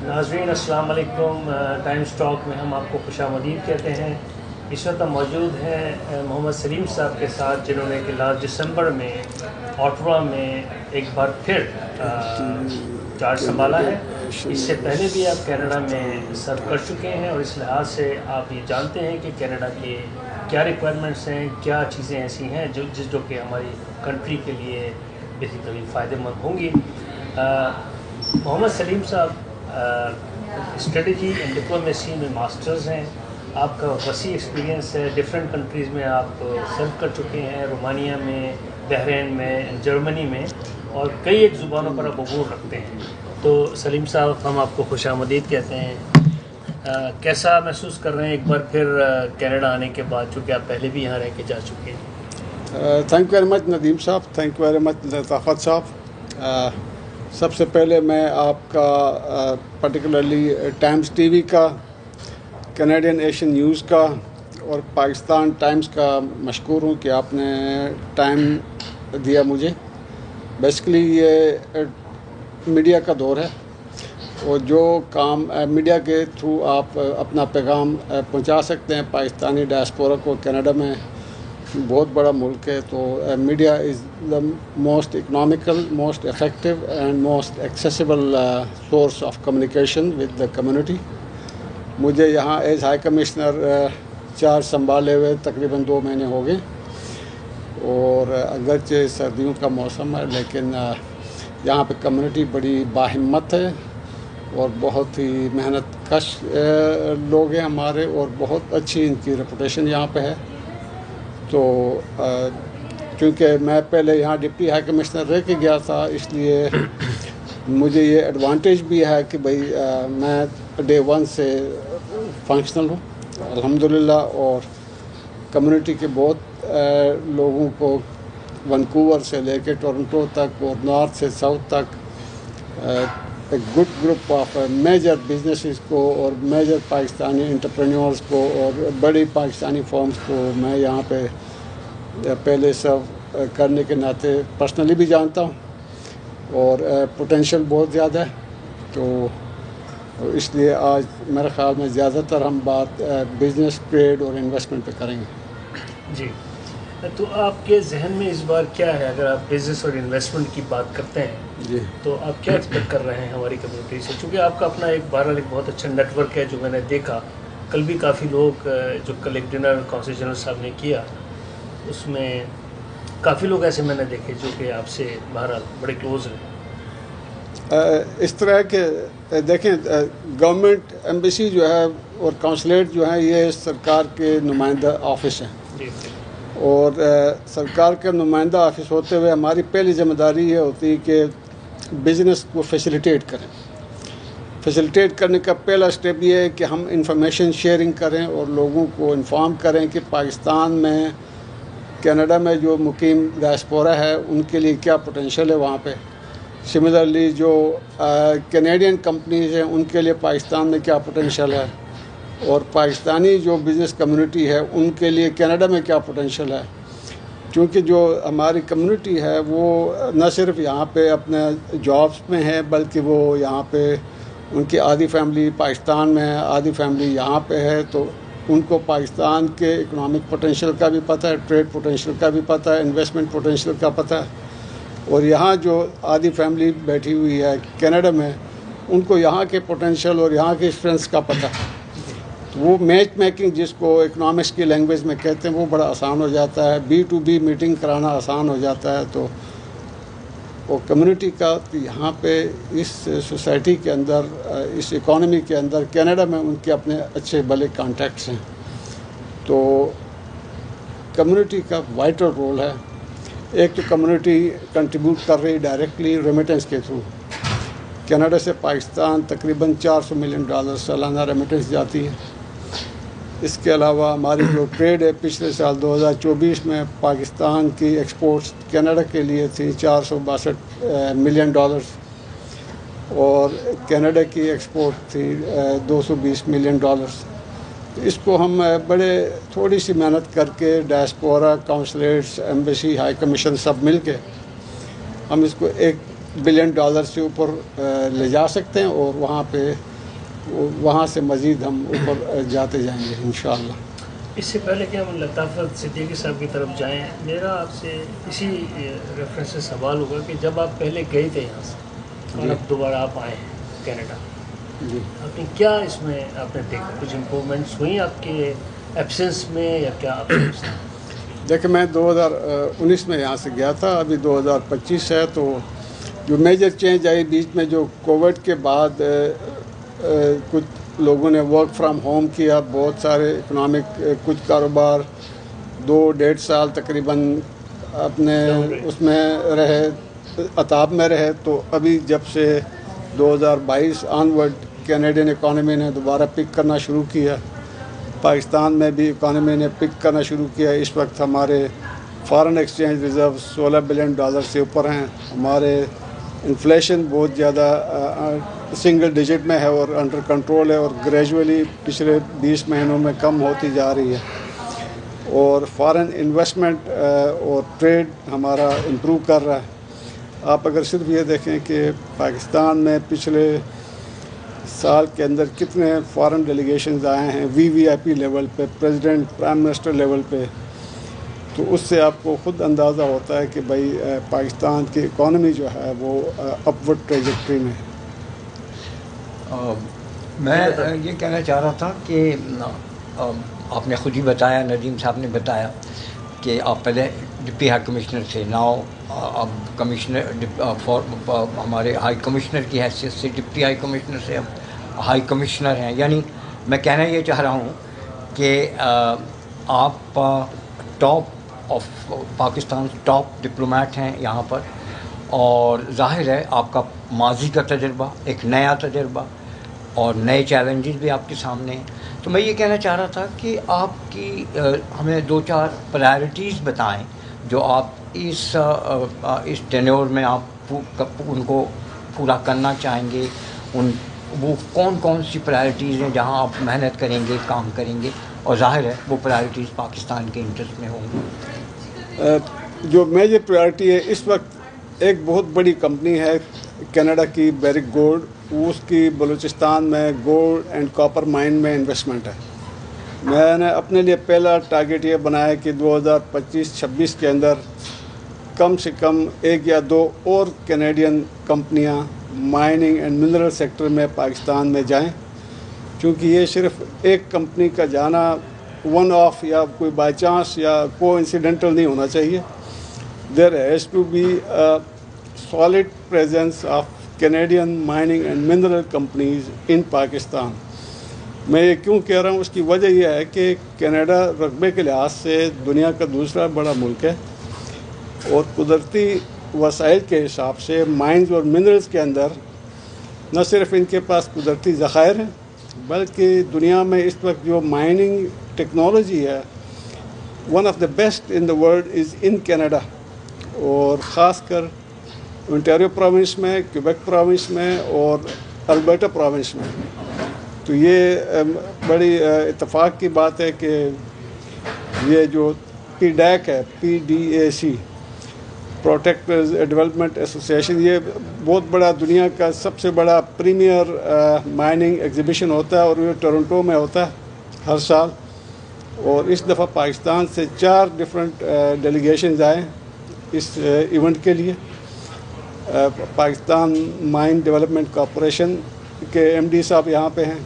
ناظرین السلام علیکم۔ ٹائمز ٹاک میں ہم آپ کو خوش آمدید کہتے ہیں۔ اس وقت ہم موجود ہیں محمد سلیم صاحب کے ساتھ، جنہوں نے کہ لاسٹ دسمبر میں اوٹوا میں ایک بار پھر چارج سنبھالا ہے۔ اس سے پہلے بھی آپ کینیڈا میں سرو کر چکے ہیں، اور اس لحاظ سے آپ یہ جانتے ہیں کہ کینیڈا کے کیا ریکوائرمنٹس ہیں، کیا چیزیں ایسی ہیں جو کہ ہماری کنٹری کے لیے بیسیکلی فائدہ مند ہوں گی۔ محمد سلیم صاحب اسٹریٹجی اینڈ ڈپلومیسی میں ماسٹرز ہیں، آپ کا وسیع ایکسپیرینس ہے، ڈفرینٹ کنٹریز میں آپ سرو کر چکے ہیں، رومانیہ میں، بحرین میں، جرمنی میں، اور کئی ایک زبانوں پر آپ عبور رکھتے ہیں۔ تو سلیم صاحب، ہم آپ کو خوش آمدید کہتے ہیں۔ کیسا محسوس کر رہے ہیں ایک بار پھر کینیڈا آنے کے بعد، چونکہ آپ پہلے بھی یہاں رہ کے جا چکے ہیں؟ Thank you very much Nadeem صاحب، تھینک یو ویری مچ لطافت صاحب۔ سب سے پہلے میں آپ کا پرٹیکولرلی ٹائمز ٹی وی کا، کینیڈین ایشین نیوز کا اور پاکستان ٹائمز کا مشکور ہوں کہ آپ نے ٹائم دیا مجھے۔ بیسیکلی یہ میڈیا کا دور ہے، اور جو کام میڈیا کے تھرو آپ اپنا پیغام پہنچا سکتے ہیں پاکستانی ڈائسپورا کو، کینیڈا میں بہت بڑا ملک ہے، تو media is the most economical, most effective and most accessible source of communication with the community. مجھے یہاں ایز ہائی کمشنر چارج سنبھالے ہوئے تقریباً 2 مہینے ہو گئے، اور اگرچہ سردیوں کا موسم ہے، لیکن یہاں پہ کمیونٹی بڑی باہمت ہے، اور بہت ہی محنت کش لوگ ہیں ہمارے، اور بہت اچھی ان کی ریپوٹیشن یہاں پہ ہے۔ تو چونکہ میں پہلے یہاں ڈپٹی ہائی کمشنر رہ کے گیا تھا، اس لیے مجھے یہ ایڈوانٹیج بھی ہے کہ بھئی میں ڈے 1 سے فنکشنل ہوں الحمدللہ، اور کمیونٹی کے بہت لوگوں کو ونکوور سے لے کے ٹورنٹو تک اور نارتھ سے ساؤتھ تک ایک good group of major businesses کو اور میجر پاکستانی انٹرپرینیورز کو اور بڑی پاکستانی فرمز کو میں یہاں پہ پہلے سرو کرنے کے ناطے پرسنلی بھی جانتا ہوں، اور پوٹینشیل بہت زیادہ ہے۔ تو اس لیے آج میرے خیال میں زیادہ تر ہم بات بزنس، ٹریڈ اور انویسٹمنٹ پہ کریں گے۔ جی، تو آپ کے ذہن میں اس بار کیا ہے؟ اگر آپ بزنس اور انویسٹمنٹ کی بات کرتے ہیں جی، تو آپ کیا ایکسپیکٹ کر رہے ہیں ہماری کمیونٹی سے؟ چونکہ آپ کا اپنا بہرحال ایک بہت اچھا نیٹ ورک ہے، جو میں نے دیکھا کل بھی کافی لوگ، جو کل ایک ڈنر کونسل جنرل صاحب نے کیا، اس میں کافی لوگ ایسے میں نے دیکھے جو کہ آپ سے بہرحال بڑے کلوز ہیں۔ اس طرح کے دیکھیں، گورنمنٹ ایمبیسی جو ہے اور کونسلیٹ جو ہے، یہ سرکار کے نمائندہ آفس ہیں، جی، اور سرکار کا نمائندہ آفس ہوتے ہوئے ہماری پہلی ذمہ داری یہ ہوتی ہے کہ بزنس کو فیسیلیٹیٹ کریں۔ فیسیلیٹیٹ کرنے کا پہلا سٹیپ یہ ہے کہ ہم انفارمیشن شیئرنگ کریں اور لوگوں کو انفارم کریں کہ پاکستان میں، کینیڈا میں جو مقیم ڈائسپورا ہے ان کے لیے کیا پوٹینشیل ہے وہاں پہ۔ سملرلی جو کینیڈین کمپنیز ہیں ان کے لیے پاکستان میں کیا پوٹینشیل ہے، اور پاکستانی جو بزنس کمیونٹی ہے ان کے لیے کینیڈا میں کیا پوٹینشیل ہے۔ کیونکہ جو ہماری کمیونٹی ہے وہ نہ صرف یہاں پہ اپنے جابس میں ہے، بلکہ وہ یہاں پہ ان کی آدھی فیملی پاکستان میں ہے، آدھی فیملی یہاں پہ ہے، تو ان کو پاکستان کے اکنامک پوٹینشیل کا بھی پتہ ہے، ٹریڈ پوٹینشیل کا بھی پتہ ہے، انویسٹمنٹ پوٹینشیل کا پتہ ہے۔ اور یہاں جو آدھی فیملی بیٹھی ہوئی ہے کینیڈا میں، ان کو یہاں کے پوٹینشیل اور یہاں کے اسٹرینتھس کا پتہ ہے۔ وہ میچ میکنگ جس کو اکنامکس کی لینگویج میں کہتے ہیں، وہ بڑا آسان ہو جاتا ہے، B2B میٹنگ کرانا آسان ہو جاتا ہے۔ تو وہ کمیونٹی کا یہاں پہ اس سوسائٹی کے اندر، اس اکانومی کے اندر، کینیڈا میں ان کے اپنے اچھے بھلے کانٹیکٹس ہیں، تو کمیونٹی کا وائٹل رول ہے۔ ایک تو کمیونٹی کنٹریبیوٹ کر رہی ڈائریکٹلی ریمیٹنس کے تھرو، کینیڈا سے پاکستان تقریباً $400 ملین سالانہ ریمیٹنس جاتی ہے۔ اس کے علاوہ ہماری جو ٹریڈ ہے، پچھلے سال 2024 میں پاکستان کی ایکسپورٹس کینیڈا کے لیے تھی $462 ملین، اور کینیڈا کی ایکسپورٹ تھی $220 ملین۔ اس کو ہم بڑے تھوڑی سی محنت کر کے ڈائسپورا، کونسلیٹس، ایمبیسی، ہائی کمیشن سب مل کے ہم اس کو $1 بلین سے اوپر لے جا سکتے ہیں، اور وہاں پہ وہاں سے مزید ہم اوپر جاتے جائیں گے انشاءاللہ۔ اس سے پہلے کہ ہم لطافت صدیقی صاحب کی طرف جائیں، میرا آپ سے اسی ریفرنس سے سوال ہوگا کہ جب آپ پہلے گئے تھے یہاں سے اور اب دوبارہ آپ آئے ہیں کینیڈا، جی آپ نے کیا اس میں آپ نے دیکھا، کچھ امپرومنٹس ہوئیں آپ کے ایبسنس میں یا کیا آپ دیکھیں میں 2019 میں یہاں سے گیا تھا، ابھی 2025 ہے، تو جو میجر چینج آئی بیچ میں جو کووڈ کے بعد کچھ لوگوں نے ورک فرام ہوم کیا، بہت سارے اکنامک کچھ کاروبار 2-1.5 سال تقریباً اپنے اس میں رہے، عطاب میں رہے، تو ابھی جب سے 2022 آنورڈ کینیڈین اکانومی نے دوبارہ پک کرنا شروع کیا، پاکستان میں بھی اکانومی نے پک کرنا شروع کیا۔ اس وقت ہمارے فارن ایکسچینج ریزرو $16 بلین سے اوپر ہیں، ہمارے انفلیشن بہت زیادہ سنگل ڈیجٹ میں ہے اور انڈر کنٹرول ہے، اور گریجولی پچھلے 20 مہینوں میں کم ہوتی جا رہی ہے، اور فارن انویسٹمنٹ اور ٹریڈ ہمارا امپروو کر رہا ہے۔ آپ اگر صرف یہ دیکھیں کہ پاکستان میں پچھلے سال کے اندر کتنے فارن ڈیلیگیشنز آئے ہیں VVIP لیول پہ، پریزیڈنٹ پرائم منسٹر لیول پہ، تو اس سے آپ کو خود اندازہ ہوتا ہے کہ بھائی پاکستان کی اکانومی جو ہے وہ اپورڈ ٹریجیکٹری میں ہے۔ میں یہ کہنا چاہ رہا تھا کہ آپ نے خود ہی بتایا، ندیم صاحب نے بتایا کہ آپ پہلے ڈپٹی ہائی کمشنر تھے، ناؤ اب کمشنر ہمارے ہائی کمشنر کی حیثیت سے ڈپٹی ہائی کمشنر سے اب ہائی کمشنر ہیں، یعنی میں کہنا یہ چاہ رہا ہوں کہ آپ top of Pakistan top diplomat ہیں یہاں پر، اور ظاہر ہے آپ کا ماضی کا تجربہ، ایک نیا تجربہ اور نئے چیلنجز بھی آپ کے سامنے ہیں۔ تو میں یہ کہنا چاہ رہا تھا کہ آپ کی ہمیں 2-4 پرائرٹیز بتائیں جو آپ اس ٹینیور میں آپ ان کو پورا کرنا چاہیں گے، وہ کون سی پرائرٹیز ہیں جہاں آپ محنت کریں گے، کام کریں گے، اور ظاہر ہے وہ پرائرٹیز پاکستان کے انٹرسٹ میں ہوں گی۔ جو میجر پرائرٹی ہے اس وقت، ایک بہت بڑی کمپنی ہے کینیڈا کی بیرک گولڈ، اس کی بلوچستان میں گولڈ اینڈ کاپر مائن میں انویسٹمنٹ ہے۔ میں نے اپنے لیے پہلا ٹارگیٹ یہ بنایا کہ 2025-26 کے اندر کم سے کم 1 یا 2 اور کینیڈین کمپنیاں مائننگ اینڈ منرل سیکٹر میں پاکستان میں جائیں، کیونکہ یہ صرف ایک کمپنی کا جانا ون آف یا کوئی بائی چانس یا کو انسیڈنٹل نہیں ہونا چاہیے۔ There has to be solid presence of Canadian mining and mineral companies in Pakistan. میں یہ کیوں کہہ رہا ہوں، اس کی وجہ یہ ہے کہ کینیڈا رقبے کے لحاظ سے دنیا کا دوسرا بڑا ملک ہے، اور قدرتی وسائل کے حساب سے مائنز اور منرلز کے اندر نہ صرف ان کے پاس قدرتی ذخائر ہیں، بلکہ دنیا میں اس وقت جو مائننگ ٹیکنالوجی ہے one of the best in the world is in Canada, اور خاص کر انٹیریو پروونس میں، کیوبیک پروونس میں اور البرٹا پروونس میں۔ تو یہ بڑی اتفاق کی بات ہے کہ یہ جو PDAC ہے، PDAC پروٹیکٹرز ڈیولپمنٹ ایسوسیشن، یہ بہت بڑا دنیا کا سب سے بڑا پریمیئر مائننگ ایگزیبیشن ہوتا ہے، اور یہ ٹورنٹو میں ہوتا ہے ہر سال، اور اس دفعہ پاکستان سے 4 ڈفرینٹ ڈیلیگیشنز آئے اس ایونٹ کے لیے۔ پاکستان مائن ڈیولپمنٹ کارپوریشن کے MD صاحب یہاں پہ ہیں،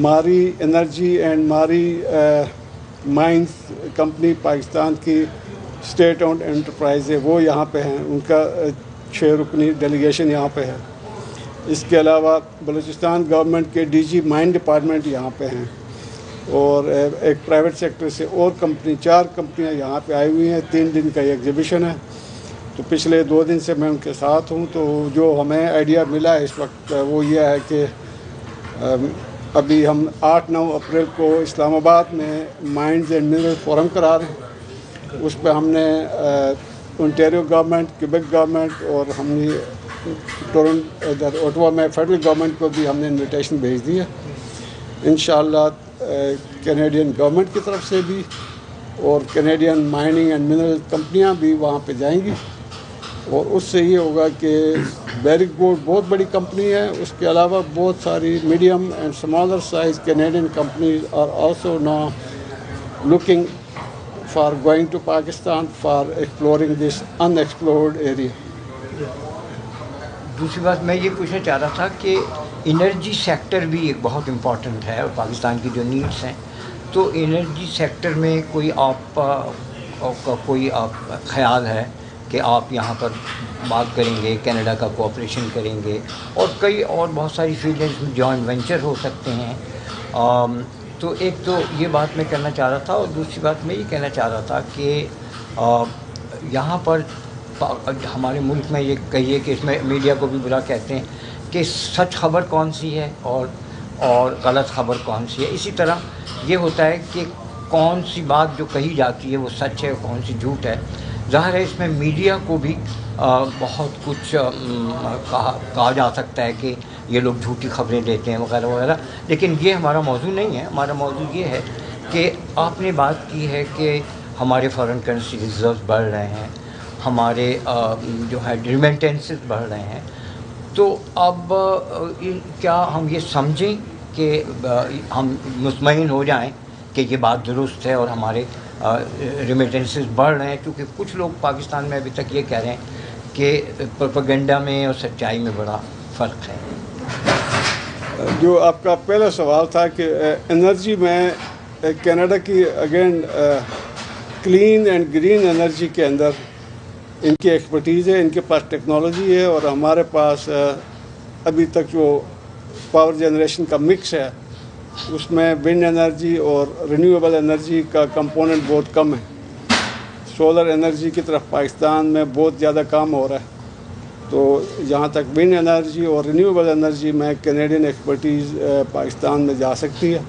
ماری انرجی اینڈ ماری مائنز کمپنی پاکستان کی اسٹیٹ اونڈ انٹرپرائز ہے، وہ یہاں پہ ہیں، ان کا 6 رکنی ڈیلیگیشن یہاں پہ ہے۔ اس کے علاوہ بلوچستان گورنمنٹ کے DG مائن ڈپارٹمنٹ یہاں پہ ہیں، اور ایک پرائیویٹ سیکٹر سے اور کمپنی 4 کمپنیاں یہاں پہ آئی ہوئی ہیں۔ 3 دن کا یہ ایگزیبیشن ہے، تو پچھلے 2 دن سے میں ان کے ساتھ ہوں۔ تو جو ہمیں آئیڈیا ملا اس وقت وہ یہ ہے کہ ابھی ہم 8-9 اپریل کو اسلام آباد میں مائنز اینڈ منرل فورم کرا رہے ہیں۔ اس پہ ہم نے انٹیریو گورنمنٹ، کیوبیک گورنمنٹ، اور ہم نے ادھر اوٹوا میں فیڈرل گورنمنٹ کو بھی ہم نے انویٹیشن بھیج دی ہے۔ انشاءاللہ کینیڈین گورنمنٹ کی طرف سے بھی اور کینیڈین مائننگ اینڈ منرل کمپنیاں بھی وہاں پہ جائیں گی، اور اس سے یہ ہوگا کہ بیرک گولڈ بہت بڑی کمپنی ہے. اس کے علاوہ بہت ساری medium and smaller size Canadian companies are also now looking for going to Pakistan for exploring this unexplored area. دوسری بات میں یہ پوچھنا چاہ رہا تھا کہ انرجی سیکٹر بھی ایک بہت امپورٹنٹ ہے اور پاکستان کی جو نیڈس ہیں، تو انرجی سیکٹر میں کوئی آپ کا کوئی خیال ہے کہ آپ یہاں پر بات کریں گے، کینیڈا کا کوآپریشن کریں گے، اور کئی اور بہت ساری فیلڈز میں جوائنٹ وینچر ہو سکتے ہیں. تو ایک تو یہ بات میں کرنا چاہ رہا تھا، اور دوسری بات میں یہ کہنا چاہ رہا تھا کہ یہاں پر ہمارے ملک میں یہ کہیے کہ اس میں میڈیا کو بھی برا کہتے ہیں کہ سچ خبر کون سی ہے اور غلط خبر کون سی ہے. اسی طرح یہ ہوتا ہے کہ کون سی بات جو کہی جاتی ہے وہ سچ ہے، کون سی جھوٹ ہے. ظاہر ہے اس میں میڈیا کو بھی بہت کچھ کہا جا سکتا ہے کہ یہ لوگ جھوٹی خبریں دیتے ہیں وغیرہ وغیرہ، لیکن یہ ہمارا موضوع نہیں ہے. ہمارا موضوع یہ ہے کہ آپ نے بات کی ہے کہ ہمارے فارن کرنسی ریزروز بڑھ رہے ہیں، ہمارے جو ہے ریمیٹنسز بڑھ رہے ہیں. تو اب کیا ہم یہ سمجھیں کہ ہم مطمئن ہو جائیں کہ یہ بات درست ہے اور ہمارے ریمیٹنسز بڑھ رہے ہیں؟ کیونکہ کچھ لوگ پاکستان میں ابھی تک یہ کہہ رہے ہیں کہ پروپیگنڈا میں اور سچائی میں بڑا فرق ہے. جو آپ کا پہلا سوال تھا کہ انرجی میں کینیڈا کی again clean and green energy کے اندر ان کی ایکسپرٹیز ہے، ان کے پاس ٹیکنالوجی ہے، اور ہمارے پاس ابھی تک جو پاور جنریشن کا مکس ہے اس میں ونڈ انرجی اور رینیویبل انرجی کا کمپوننٹ بہت کم ہے. سولر انرجی کی طرف پاکستان میں بہت زیادہ کام ہو رہا ہے. تو جہاں تک ونڈ انرجی اور رینیویبل انرجی میں کینیڈین ایکسپرٹیز پاکستان میں جا سکتی ہے،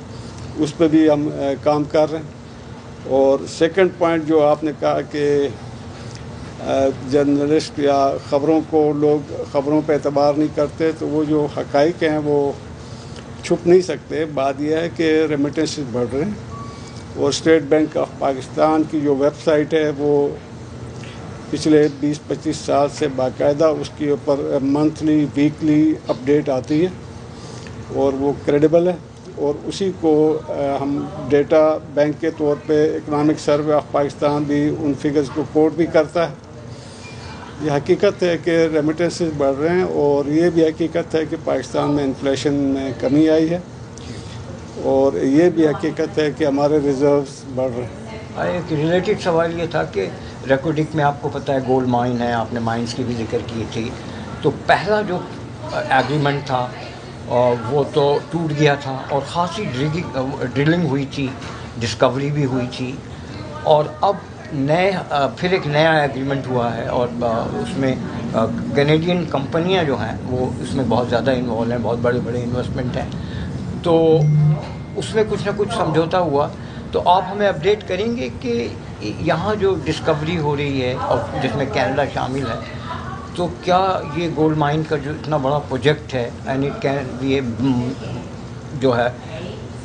اس پہ بھی ہم کام کر رہے ہیں. اور سیکنڈ پوائنٹ جو آپ نے کہا کہ جرنلسٹ یا لوگ خبروں پہ اعتبار نہیں کرتے، تو وہ جو حقائق ہیں وہ چھپ نہیں سکتے. بات یہ ہے کہ ریمیٹنسز بڑھ رہے ہیں، اور اسٹیٹ بینک آف پاکستان کی جو ویب سائٹ ہے وہ پچھلے 20-25 سال سے باقاعدہ اس کے اوپر منتھلی ویکلی اپڈیٹ آتی ہے، اور وہ کریڈیبل ہے. اور اسی کو ہم ڈیٹا بینک کے طور پہ اکنامک سروے آف پاکستان بھی ان فگرز کو کوٹ بھی کرتا ہے. یہ حقیقت ہے کہ ریمیٹنسز بڑھ رہے ہیں، اور یہ بھی حقیقت ہے کہ پاکستان میں انفلیشن میں کمی آئی ہے، اور یہ بھی حقیقت ہے کہ ہمارے ریزروز بڑھ رہے ہیں. ایک ریلیٹڈ سوال یہ تھا کہ ریکارڈنگ میں آپ کو پتہ ہے گولڈ مائن ہے، آپ نے مائنس کی بھی ذکر کی تھی. تو پہلا جو ایگریمنٹ تھا وہ تو ٹوٹ گیا تھا، اور خاصی ڈرلنگ ہوئی تھی، ڈسکوری بھی ہوئی تھی، اور اب پھر ایک نیا ایگریمنٹ ہوا ہے، اور اس میں کینیڈین کمپنیاں جو ہیں وہ اس میں بہت زیادہ انوالو ہیں، بہت بڑے بڑے انویسٹمنٹ ہیں. تو اس میں کچھ نہ کچھ سمجھوتا ہوا. تو آپ ہمیں اپڈیٹ کریں گے کہ یہاں جو ڈسکوری ہو رہی ہے اور جس میں کینیڈا شامل ہے، تو کیا یہ گولڈ مائن کا جو اتنا بڑا پروجیکٹ ہے اینڈ اٹ کین یہ جو ہے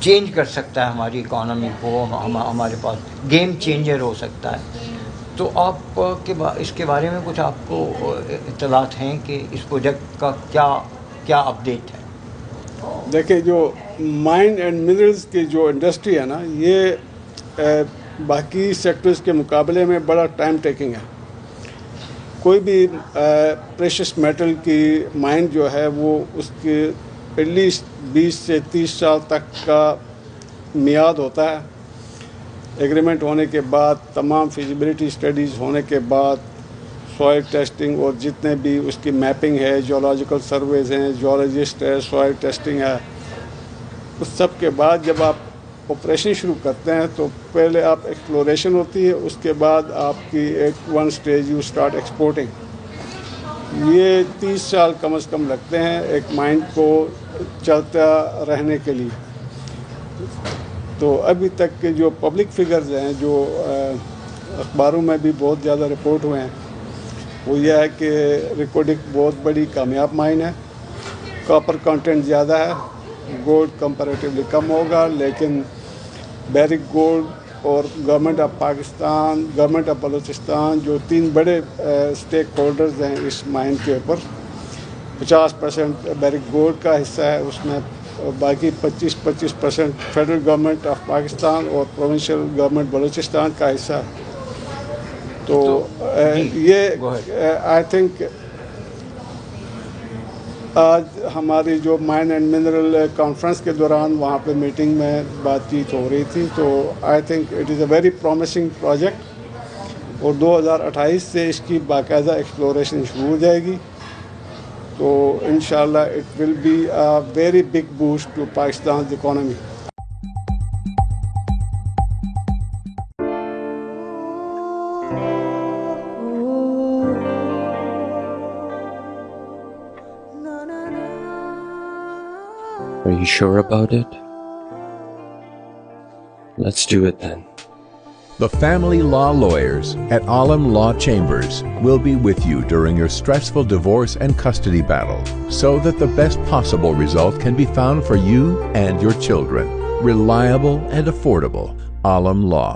چینج کر سکتا ہے ہماری اکانومی کو، ہمارے پاس گیم چینجر ہو سکتا ہے. تو آپ اس کے بارے میں کچھ آپ کو اطلاعات ہیں کہ اس پروجیکٹ کا کیا اپڈیٹ ہے؟ دیکھیں، جو مائن اینڈ منرلز کی جو انڈسٹری ہے نا، یہ باقی سیکٹرز کے مقابلے میں بڑا ٹائم ٹیکنگ ہے. کوئی بھی پریشس میٹل کی مائن جو ہے وہ اس کے ایٹ لیسٹ 20 سے 30 سال تک کا میعاد ہوتا ہے. ایگریمنٹ ہونے کے بعد، تمام فیزیبلٹی اسٹڈیز ہونے کے بعد، سوائل ٹیسٹنگ اور جتنے بھی اس کی میپنگ ہے، جیولوجیکل سرویز ہیں، جیولوجسٹ ہے، سوائل ٹیسٹنگ ہے، اس سب کے بعد جب آپ آپریشن شروع کرتے ہیں تو پہلے آپ ایکسپلوریشن ہوتی ہے، اس کے بعد آپ کی ایک one stage you start exporting. یہ 30 سال کم از کم لگتے ہیں ایک مائن کو چلتا رہنے کے لیے. تو ابھی تک کے جو پبلک فگرز ہیں، جو اخباروں میں بھی بہت زیادہ رپورٹ ہوئے ہیں، وہ یہ ہے کہ ریکوڈک بہت بڑی کامیاب مائن ہے. کاپر کانٹینٹ زیادہ ہے، گولڈ کمپیریٹیولی کم ہوگا، لیکن بیرک گولڈ اور government of Pakistan, government of Balochistan, جو 3 بڑے اسٹیک ہولڈرز ہیں اس مائن کے اوپر، 50% بیرک گولڈ کا حصہ ہے اس میں، باقی 25% فیڈرل گورنمنٹ آف پاکستان اور پروونشل گورنمنٹ بلوچستان کا حصہ ہے. تو یہ آئی تھنک آج ہماری جو مائن اینڈ منرل کانفرنس کے دوران وہاں پہ میٹنگ میں بات چیت ہو رہی تھی، تو I think it is a very promising project, اور 2028 سے اس کی باقاعدہ ایکسپلوریشن شروع ہو جائے گی. تو انشاءاللہ it will be a very big boost to Pakistan's economy. Are you sure about it? Let's do it then. The family law lawyers at Alam Law Chambers will be with you during your stressful divorce and custody battle so that the best possible result can be found for you and your children. Reliable and affordable. Alam Law.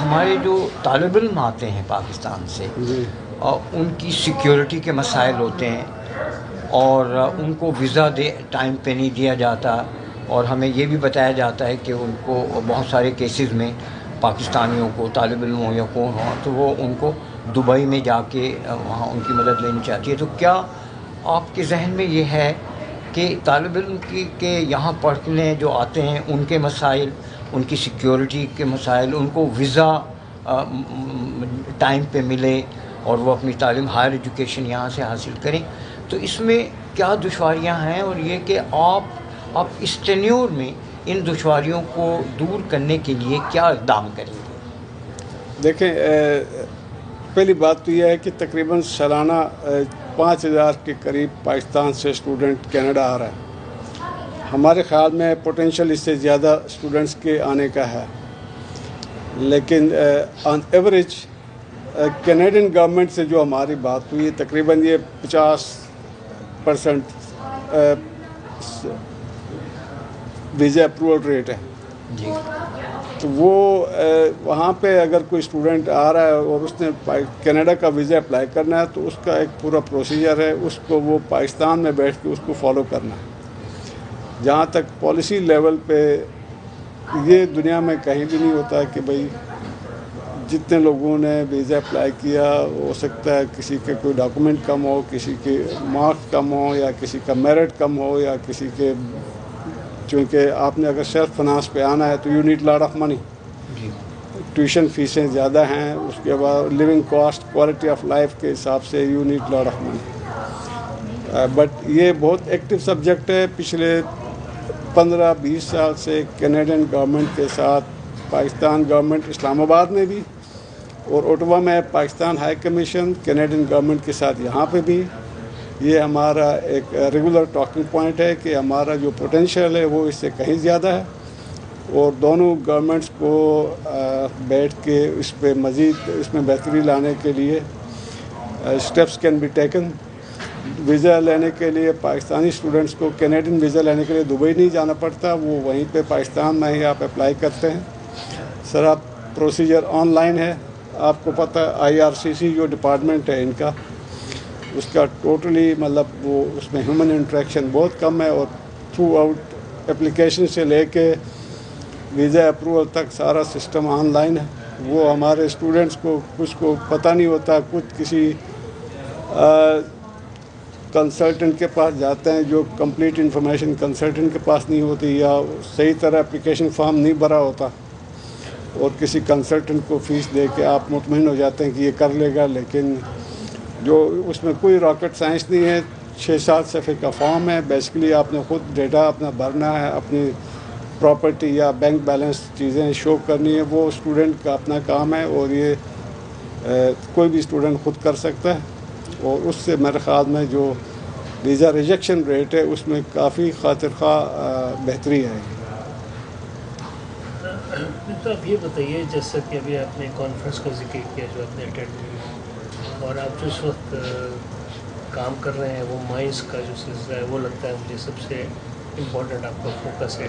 ہمارے جو طالب علم آتے ہیں پاکستان سے، ان کی security کے مسائل ہوتے ہیں، اور ان کو ویزا ٹائم پہ نہیں دیا جاتا، اور ہمیں یہ بھی بتایا جاتا ہے کہ ان کو بہت سارے کیسز میں پاکستانیوں کو، طالب علموں یا کون ہوں، تو وہ ان کو دبئی میں جا کے وہاں ان کی مدد لینی چاہتی ہے. تو کیا آپ کے ذہن میں یہ ہے کہ طالب علم کے یہاں پڑھنے جو آتے ہیں ان کے مسائل، ان کی سیکیورٹی کے مسائل، ان کو ویزا ٹائم پہ ملے اور وہ اپنی تعلیم ہائر ایجوکیشن یہاں سے حاصل کریں، تو اس میں کیا دشواریاں ہیں، اور یہ کہ آپ اس ٹینیور میں ان دشواریوں کو دور کرنے کے لیے کیا اقدام کریں گے؟ دیکھیں، پہلی بات تو یہ ہے کہ تقریباً سالانہ 5000 کے قریب پاکستان سے اسٹوڈنٹ کینیڈا آ رہا ہے. ہمارے خیال میں پوٹینشیل اس سے زیادہ اسٹوڈنٹس کے آنے کا ہے، لیکن آن ایوریج کینیڈین گورنمنٹ سے جو ہماری بات ہوئی، تقریباً یہ 50% ویزا اپروول ریٹ ہے. جی. تو وہ وہاں پہ اگر کوئی اسٹوڈنٹ آ رہا ہے اور اس نے کینیڈا کا ویزا اپلائی کرنا ہے، تو اس کا ایک پورا پروسیجر ہے، اس کو وہ پاکستان میں بیٹھ کے اس کو فالو کرنا ہے. جہاں تک پالیسی لیول پہ یہ دنیا میں کہیں بھی نہیں ہوتا کہ بھئی جتنے لوگوں نے ویزا اپلائی کیا، ہو سکتا ہے کسی کے کوئی ڈاکومنٹ کم ہو، کسی کے مارکس کم ہو، یا کسی کا میرٹ کم ہو، یا کسی کے، چونکہ آپ نے اگر سیلف فنانس پہ آنا ہے تو you need lot of money. Tuition فیسیں زیادہ ہیں، اس کے بعد living cost, quality of life کے حساب سے you need lot of money. But یہ بہت ایکٹیو سبجیکٹ ہے. پچھلے 15-20 سال سے کینیڈین گورنمنٹ کے ساتھ پاکستان گورنمنٹ اسلام آباد میں بھی اور اوٹوا میں Pakistan high commission Canadian government کے ساتھ یہاں پہ بھی، یہ ہمارا ایک ریگولر ٹاکنگ پوائنٹ ہے کہ ہمارا جو پوٹینشیل ہے وہ اس سے کہیں زیادہ ہے، اور دونوں گورنمنٹس کو بیٹھ کے اس پہ مزید اس میں بہتری لانے کے لیے steps can be taken. Visa لینے کے لیے پاکستانی اسٹوڈنٹس کو کینیڈین ویزا لینے کے لیے دبئی نہیں جانا پڑتا، وہ وہیں پہ پاکستان میں ہی آپ اپلائی کرتے ہیں. سر آپ پروسیجر آن لائن ہے، آپ کو پتہ IRCC جو ڈپارٹمنٹ ہے ان کا، اس کا ٹوٹلی مطلب وہ اس میں ہیومن انٹریکشن بہت کم ہے، اور تھرو آؤٹ اپلیکیشن سے لے کے ویزا اپروول تک سارا سسٹم آن لائن ہے. وہ ہمارے اسٹوڈنٹس کو کچھ کو پتہ نہیں ہوتا، کچھ کسی کنسلٹنٹ کے پاس جاتے ہیں جو کمپلیٹ انفارمیشن کنسلٹنٹ کے پاس نہیں ہوتی، یا صحیح طرح اپلیکیشن فارم نہیں بھرا ہوتا، اور کسی کنسلٹنٹ کو فیس دے کے آپ مطمئن ہو جاتے ہیں کہ یہ کر لے گا، لیکن جو اس میں کوئی راکٹ سائنس نہیں ہے. 6-7 صفحے کا فارم ہے. بیسیکلی آپ نے خود ڈیٹا اپنا بھرنا ہے، اپنی پراپرٹی یا بینک بیلنس چیزیں شو کرنی ہے. وہ اسٹوڈنٹ کا اپنا کام ہے، اور یہ کوئی بھی اسٹوڈنٹ خود کر سکتا ہے. اور اس سے میرے خیال میں جو ویزا ریجیکشن ریٹ ہے اس میں کافی خاطر خواہ بہتری ہے. تو آپ یہ بتائیے، جیسا کہ ابھی آپ نے کانفرنس کا ذکر کیا جو آپ نے اٹینڈ کیا، اور آپ جو اس وقت کام کر رہے ہیں وہ مائنس کا جو سلسلہ ہے وہ لگتا ہے مجھے سب سے امپورٹنٹ آپ کا فوکس ہے.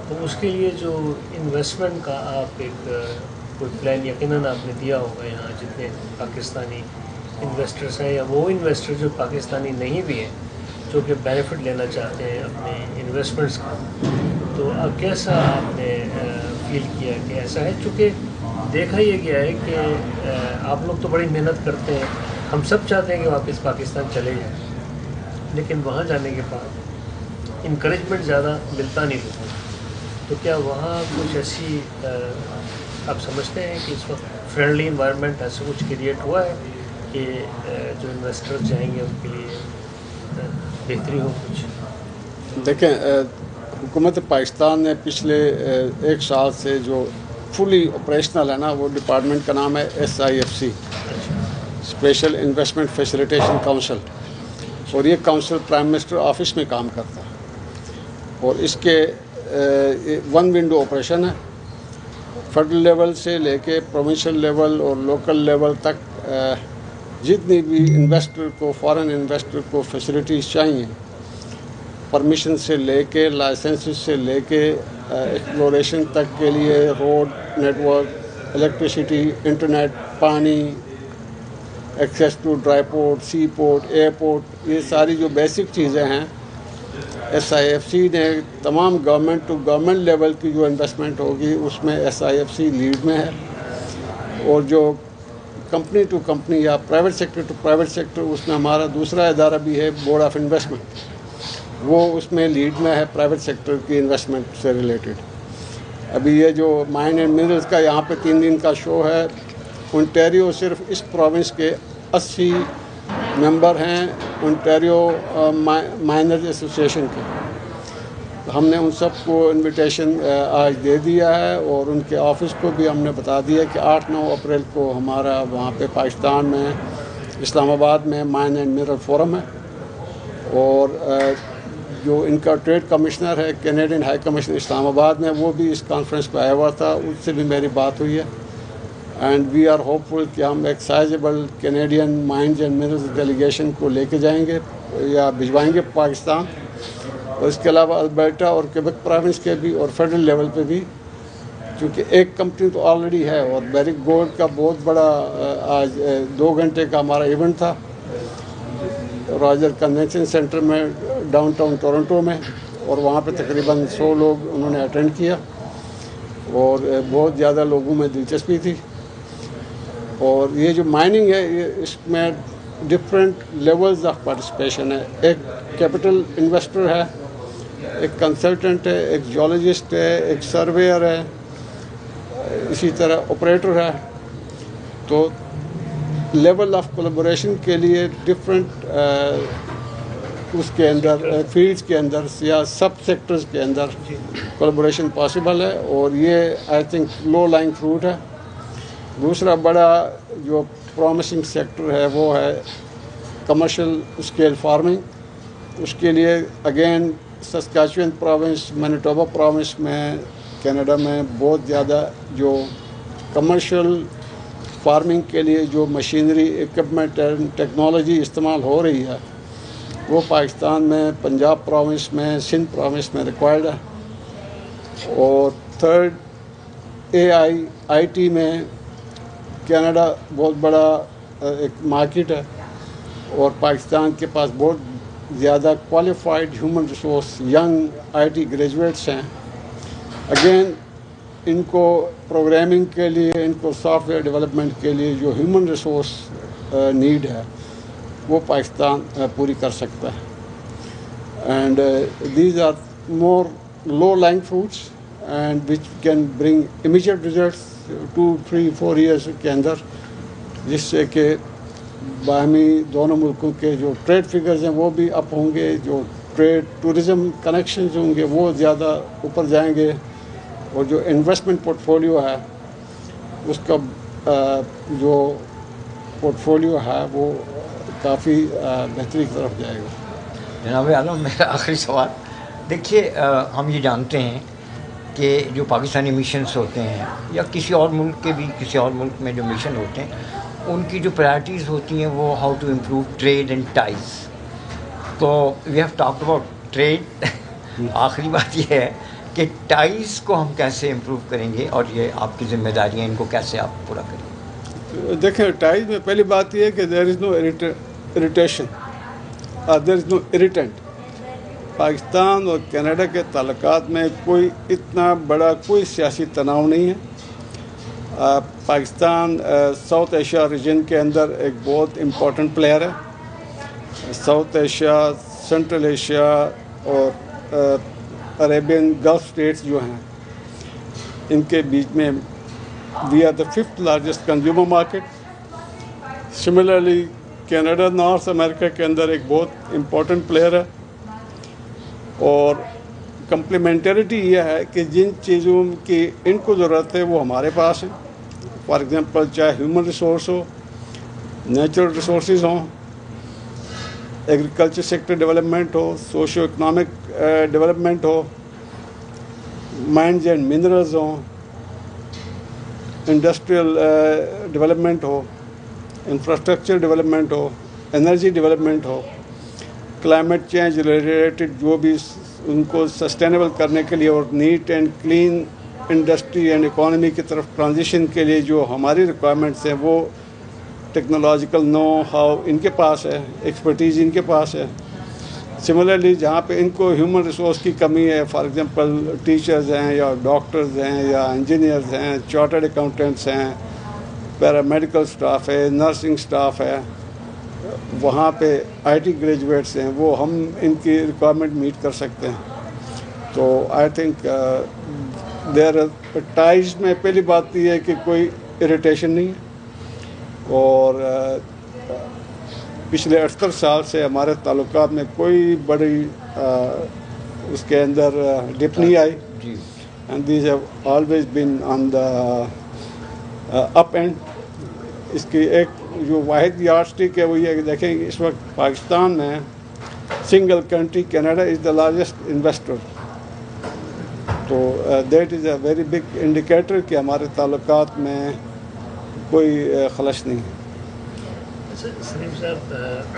تو اس کے لیے جو انویسٹمنٹ کا آپ ایک کوئی پلان یقیناً آپ نے دیا ہوگا یہاں جتنے پاکستانی انویسٹرس ہیں، یا وہ انویسٹر جو پاکستانی نہیں بھی ہیں جو کہ بینیفٹ لینا چاہتے ہیں اپنے انویسٹمنٹس کا. تو اب کیسا آپ نے فیل کیا کہ ایسا ہے؟ چونکہ دیکھا یہ گیا ہے کہ آپ لوگ تو بڑی محنت کرتے ہیں، ہم سب چاہتے ہیں کہ واپس پاکستان چلے جائیں، لیکن وہاں جانے کے بعد انکریجمنٹ زیادہ ملتا نہیں لوگوں. تو کیا وہاں کچھ ایسی آپ سمجھتے ہیں کہ اس وقت فرینڈلی انوائرمنٹ ایسا کچھ کریٹ ہوا ہے کہ جو انویسٹر جائیں گے ان کے لیے بہتری ہو کچھ؟ دیکھیں، حکومت پاکستان نے پچھلے 1 سال سے جو فلی آپریشنل ہے نا، وہ ڈپارٹمنٹ کا نام ہے SIFC، special investment facilitation council. اور یہ کونسل پرائم منسٹر آفس میں کام کرتا ہے، اور اس کے 1 ونڈو آپریشن ہے. فیڈرل لیول سے لے کے پروونشل لیول اور لوکل لیول تک جتنی بھی انویسٹر کو، فارن انویسٹر کو فیسلٹیز چاہیے، پرمیشن سے لے کے لائسنس سے لے کے ایکسپلوریشن تک کے لیے، road network, electricity, internet, پانی، access to dry port, sea port, airport, یہ ساری جو بیسک چیزیں ہیں SIFC نے تمام گورنمنٹ ٹو گورنمنٹ لیول کی جو انویسٹمنٹ ہوگی اس میں SIFC لیڈ میں ہے. اور جو کمپنی ٹو کمپنی یا private sector to private sector, اس میں ہمارا دوسرا ادارہ بھی ہے، بورڈ آف انویسٹمنٹ، وہ اس میں لیڈ میں ہے پرائیویٹ سیکٹر کی انویسٹمنٹ سے ریلیٹڈ. ابھی یہ جو مائن اینڈ منرلز کا یہاں پہ 3 دن کا شو ہے، انٹیریو صرف اس پروونس کے 80 ممبر ہیں انٹیریو مائنرز ایسوسیشن کے. ہم نے ان سب کو انویٹیشن آج دے دیا ہے، اور ان کے آفس کو بھی ہم نے بتا دیا کہ 8-9 اپریل کو ہمارا وہاں پہ پاکستان میں اسلام آباد میں مائن اینڈ منرل فورم ہے. اور جو ان کا ٹریڈ کمشنر ہے کینیڈین ہائی کمشنر اسلام آباد میں، وہ بھی اس کانفرنس پہ آیا ہوا تھا، اس سے بھی میری بات ہوئی ہے. اینڈ وی آر ہوپ فل کہ ہم ایک sizeable Canadian mines and minerals delegation کو لے کے جائیں گے یا بھجوائیں گے پاکستان. اور اس کے علاوہ البرٹا اور کیبک پروونس کے بھی، اور فیڈرل لیول پہ بھی، کیونکہ ایک کمپنی تو آلریڈی ہے. اور بیرک گولڈ کا بہت بڑا آج 2 گھنٹے کا ہمارا ایونٹ تھا راجر کنونشن سینٹر میں ڈاؤن ٹاؤن ٹورنٹو میں، اور وہاں پہ تقریباً 100 لوگ انہوں نے اٹینڈ کیا، اور بہت زیادہ لوگوں میں دلچسپی تھی. اور یہ جو مائننگ ہے، یہ اس میں ڈفرینٹ لیولز آف پارٹیسپیشن ہے. ایک کیپٹل انویسٹر ہے، ایک کنسلٹنٹ ہے، ایک جیولوجسٹ ہے، ایک سرویئر ہے، اسی طرح آپریٹر ہے. تو لیول آف کولیبوریشن کے لیے ڈفرینٹ اس کے اندر فیلڈس کے اندر یا سب سیکٹرز کے اندر کولیبوریشن پاسبل ہے. اور یہ I think low lying fruit ہے. دوسرا بڑا جو پرومسنگ سیکٹر ہے وہ ہے کمرشل اسکیل فارمنگ. اس کے لیے اگین سسکیچوئن پروونس، مینیٹوبا پروونس میں، کینیڈا میں بہت زیادہ جو کمرشل فارمنگ کے لیے جو مشینری، ایکوپمنٹ اینڈ ٹیکنالوجی استعمال ہو رہی ہے، وہ پاکستان میں پنجاب پروونس میں، سندھ پروونس میں ریکوائرڈ ہے. اور تھرڈ AI/IT میں کینیڈا بہت بڑا ایک مارکیٹ ہے. اور پاکستان کے پاس بہت زیادہ qualified human resource young IT graduates ہیں. اگین ان کو پروگرامنگ کے لیے, ان کو سافٹ ویئر ڈیولپمنٹ کے لیے جو ہیومن ریسورس نیڈ ہے وہ پاکستان پوری کر سکتا ہے. And these are more low lying fruits and which can bring immediate results 2, 3, 4 years کے اندر, جس سے کہ باہمی دونوں ملکوں کے جو ٹریڈ فگرز ہیں وہ بھی اپ ہوں گے, جو ٹریڈ ٹورزم کنیکشنز ہوں گے وہ زیادہ اوپر جائیں گے, اور جو انویسٹمنٹ پورٹ فولیو ہے اس کا جو پورٹ فولیو ہے وہ کافی بہتری کی طرف جائے گا. جناب عالم, میرا آخری سوال, دیکھیے ہم یہ جانتے ہیں کہ جو پاکستانی مشنز ہوتے ہیں یا کسی اور ملک کے بھی کسی اور ملک میں جو مشن ہوتے ہیں ان کی جو پرائرٹیز ہوتی ہیں وہ how to improve trade and ties. تو we have talked about trade. آخری بات یہ ہے کہ ٹائز کو ہم کیسے امپروو کریں گے اور یہ آپ کی ذمہ داری ہیں, ان کو کیسے آپ پورا کریں گے؟ دیکھیں, ٹائز میں پہلی بات یہ ہے کہ دیر از نو اریٹیشن, دیر از نو اریٹنٹ. پاکستان اور کینیڈا کے تعلقات میں کوئی اتنا بڑا کوئی سیاسی تناؤ نہیں ہے. پاکستان ساؤتھ ایشیا ریجن کے اندر ایک بہت امپورٹنٹ پلیئر ہے. ساؤتھ ایشیا, سینٹرل ایشیا اور عربین گلف اسٹیٹس جو ہیں ان کے بیچ میں we are the 5th largest consumer market. Similarly Canada North America کے اندر ایک بہت امپورٹنٹ پلیئر ہے, اور کمپلیمنٹریٹی یہ ہے کہ جن چیزوں کی ان کو ضرورت ہے وہ ہمارے پاس ہیں. فار ایگزامپل چاہے ہیومن ریسورس ہو, نیچرل ریسورسز ہوں, ایگریکلچر سیکٹر ڈیولپمنٹ ہو, سوشو اکنامک ڈیولپمنٹ ہو, مائنز اینڈ منرلز ہوں, انڈسٹریل ڈیولپمنٹ ہو, انفراسٹرکچر ڈیولپمنٹ ہو, انرجی ڈیولپمنٹ ہو, کلائمیٹ چینج ریلیٹڈ جو بھی ان کو سسٹینیبل کرنے کے لیے اور net and clean industry and economy کی طرف ٹرانزیشن کے لیے جو ہماری ریکوائرمنٹس ہیں وہ ٹیکنالوجیکل نو ہاؤ ان کے پاس ہے, ایکسپرٹیز ان کے پاس ہے. سملرلی جہاں پہ ان کو ہیومن ریسورس کی کمی ہے, فار ایگزامپل ٹیچرز ہیں یا ڈاکٹرز ہیں یا انجینئرز ہیں, چارٹرڈ اکاؤنٹنٹس ہیں, پیرامیڈیکل اسٹاف ہے, نرسنگ اسٹاف ہے, وہاں پہ IT گریجویٹس ہیں, وہ ہم ان کی ریکوائرمنٹ میٹ کر سکتے ہیں. تو آئی تھنک دیر ٹائز میں پہلی بات یہ ہے کہ کوئی اریٹیشن نہیں ہے, اور پچھلے 78 سال سے ہمارے تعلقات میں کوئی بڑی اس کے اندر ڈپ نہیں آئی, and these have always been on the up and. اس کی ایک جو واحد یارڈ اسٹک ہے وہ یہ کہ دیکھیں اس وقت پاکستان میں single country Canada is the largest investor. تو that is a very big indicator کہ ہمارے تعلقات میں کوئی خلش نہیں ہے. سلیم صاحب,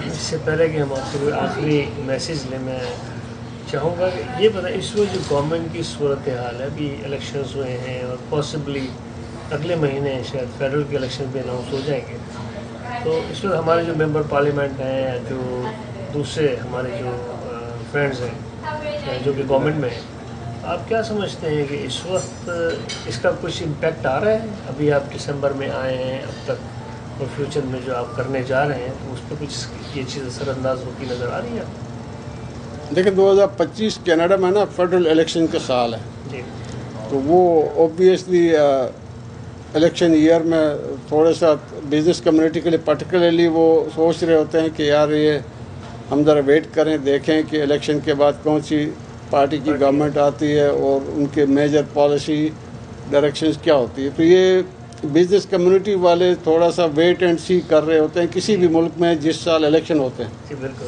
اس سے پہلے کہ ہم آپ سے کوئی آخری میسیج لیں, میں چاہوں گا کہ یہ بتائیں اس وقت جو گورنمنٹ کی صورتحال ہے, ابھی الیکشنز ہوئے ہیں اور پاسبلی اگلے مہینے شاید فیڈرل کے الیکشن بھی اناؤنس ہو جائیں گے, تو اس وقت ہمارے جو ممبر پارلیمنٹ ہیں یا جو دوسرے ہمارے جو فرینڈز ہیں جو کہ گورنمنٹ میں ہیں, آپ کیا سمجھتے ہیں کہ اس وقت اس کا کچھ امپیکٹ آ رہا ہے؟ ابھی آپ دسمبر میں آئے ہیں اب تک, اور فیوچر میں جو آپ کرنے جا رہے ہیں تو اس پہ کچھ یہ چیز اثر انداز ہوتی نظر آ رہی ہے؟ دیکھیں 2025 کینیڈا میں نا فیڈرل الیکشن کا سال ہے جی, تو وہ اوبویسلی الیکشن ایئر میں تھوڑا سا بزنس کمیونٹی کے لیے پرٹیکولرلی وہ سوچ رہے ہوتے ہیں کہ یار یہ ہم ذرا ویٹ کریں, دیکھیں کہ الیکشن کے بعد کون سی پارٹی کی گورنمنٹ آتی ہے اور ان کے میجر پالیسی ڈائریکشنز کیا ہوتی ہے. تو یہ بزنس کمیونٹی والے تھوڑا سا ویٹ اینڈ سی کر رہے ہوتے ہیں کسی بھی ملک میں جس سال الیکشن ہوتے ہیں. جی بالکل.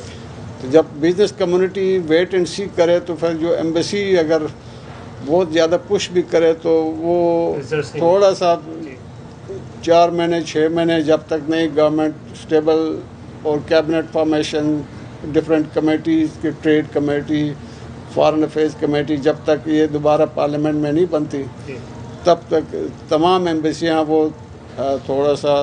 تو جب بزنس کمیونٹی ویٹ اینڈ سی کرے تو پھر جو ایمبیسی اگر بہت زیادہ پش بھی کرے تو وہ تھوڑا سا 4 مہینے 6 مہینے جب تک نہیں گورنمنٹ اسٹیبل اور کیبنٹ فارمیشن ڈفرینٹ کمیٹیز کی, trade committee, foreign affairs committee, جب تک یہ دوبارہ پارلیمنٹ میں نہیں بنتی تب تک تمام ایمبیسیاں وہ تھوڑا سا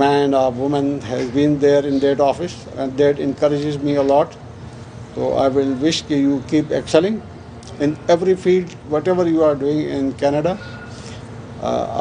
man or woman has been there in that office, and that encourages me a lot. So I will wish that you keep excelling in every field, whatever you are doing in Canada.